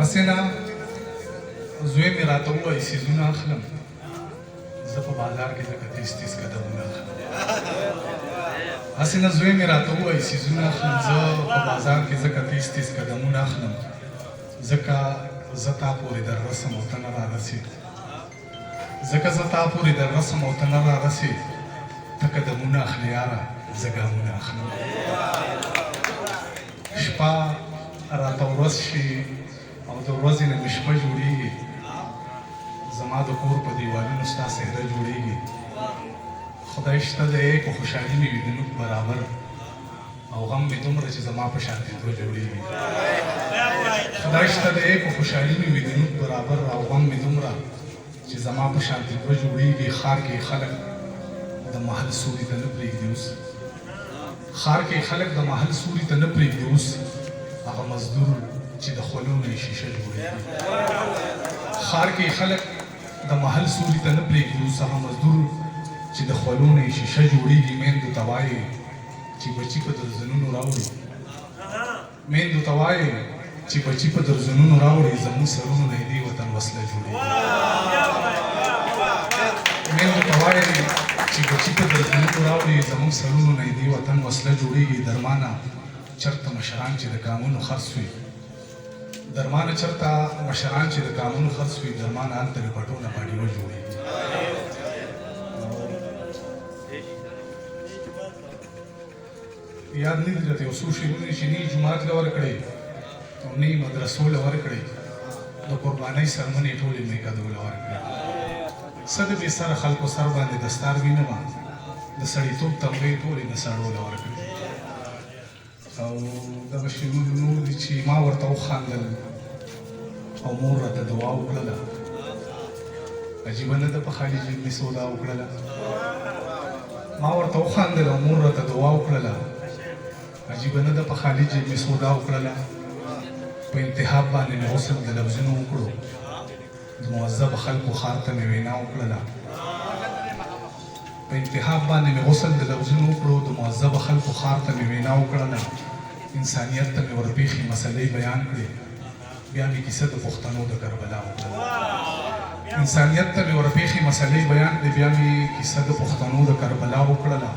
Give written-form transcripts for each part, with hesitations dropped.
هسې نه زوی مې راته ووایي څیزونه اخلم زه په بازار کې لکه تیز تیز قدمونه اخلم هسې نه زوی مې راته ووایي څیزونه اخلم زه په بازار کې ځکه تیز تیز قدمونه اخلم ځکه زه تا پورې در رسم او ته نه رارسې ځکه زه تا پورې در رسم او ته نه رارسې ته قدمونه اخلې یاره زه ګامونه اخلم شپه راته ورځ شي او د ورځې نه مې شپه جوړېږي زما د کور په دیوالونو ستا څهره جوړېږي خدای شته دی په خوشحالي مې وي د نوک برابر او غم مې دومره چې زما په شان دوه جوړېږي خدای شته دی په خوشحالي مې وي د نوک برابر او غم مې دومره چې زما په شان دوه جوړېږي ښار کې خلک د محل سوري ته نه پرېږدي اوس ښار کې خلک د محل سوري ته نه پرېږدي اوس هغه مزدور چې د خولو نه یې شیشه جوړېږي ښار کې خلک د محل سوري ته نه پرېږدي اوس هغه مزدور چې د خولو نه یې شیشه جوړېږي میندو ته وایي چې بچي په درځنونو راوړي میندو ته وایي چې بچي په درځنونو راوړي زموږ سرونو نه یې دې وطن وسله جوړېږي میندو ته وایي چې بچي په درځنونو راوړي زموږ سرونو نه یې دې وطن وسله جوړېږي درمانه چرته مشران چې د کامونو خرڅ وي درمانه چرته مشران چې د کامونو خرڅ وي درمانه هلته د پټونه باډیوه جوړېږي یاد نه دي راته یو څو شعرونه چې نه یې جومات له ورکړی او نه یې مدرسو له ورکړی د قربانۍ سرمنې ټولې میکدو له ورکړې څه د بې سره خلکو سر باندې دستار وینمه د سړیتوب تمغې ټولې د سړو له ورکړې او دغه شعرونه نور دي چې ما ورته وخاندل او مور راته دعا وکړله عجیبه نه ده په خالي جیب مې سودا وکړله ما ورته وخاندل او مور راته دعا وکړله عجیبه نه ده په خالي جیب مې سودا وکړله په انتخاب باندې مې حسن د لفظونو وکړو د مهذب خلکو ښار ته مې وینا وکړله په انتخاب باندې مې غسل د لفظونو وکړو د مهذب خلکو ښار ته مې وینا وکړله انسانیت ته مې ورپېښې مسلې بیان کړې بیا مې کیسه د پښتنو د کربلا وکړله انسانیت ته مې ورپېښې مسلې بیان کړې بیا مې کیسه د پښتنو د کربلا وکړله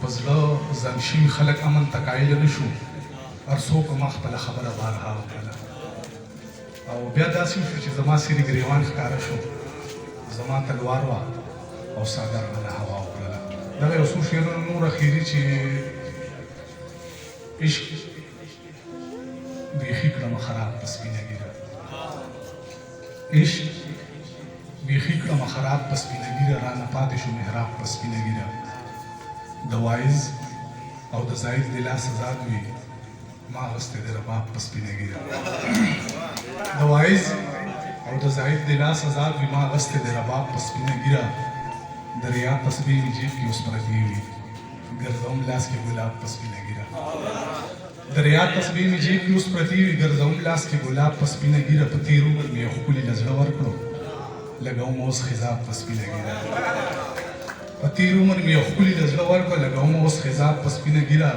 په زړه زنګ شوي خلک امن ته قایل نه شو هر څوک ما خپله خبره بارها وکړله او بیا داسې وشو چې زما سري ګریوان ښکاره شو زما تلوار وه او څادر نه هوا وکړله دغه یو څو شعرونه نور اخري چې عشق بیخي کړمه خراب په سپینه ګیره عشق بیخي کړمه خراب په سپینه ګیره رانه پاتې شو محراب په سپینه ګیره د وایز او د زاید د لاس آزاد وي ما اغوستی د رباب په سپینه ګیره د وایز او د زاید د لاس آزاد وي ما اغوستی د رباب په سپینه ګیره د ریا تسبیح مې جیب کې اوس پرتې وي ګرځوم لاس کې ګلاب په سپینه ګیره د ریا تسبیح مې جیب کې اوس پرتې وي ګرځوم لاس کې ګلاب په سپینه ګیره په تېر عمر مې یو ښکلي له زړه ورکړو لګوم اوس خضاب په سپینه ګیره په تېر عمر مې یو ښکلي له زړه ورکړو لګوم اوس خضاب په سپینه ګیره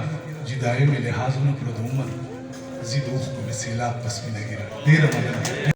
جدایۍ مې لحاظ ونه کړو د عمر زه د اوښکو مې سیلاب په سپینه ګیره ډېره مننه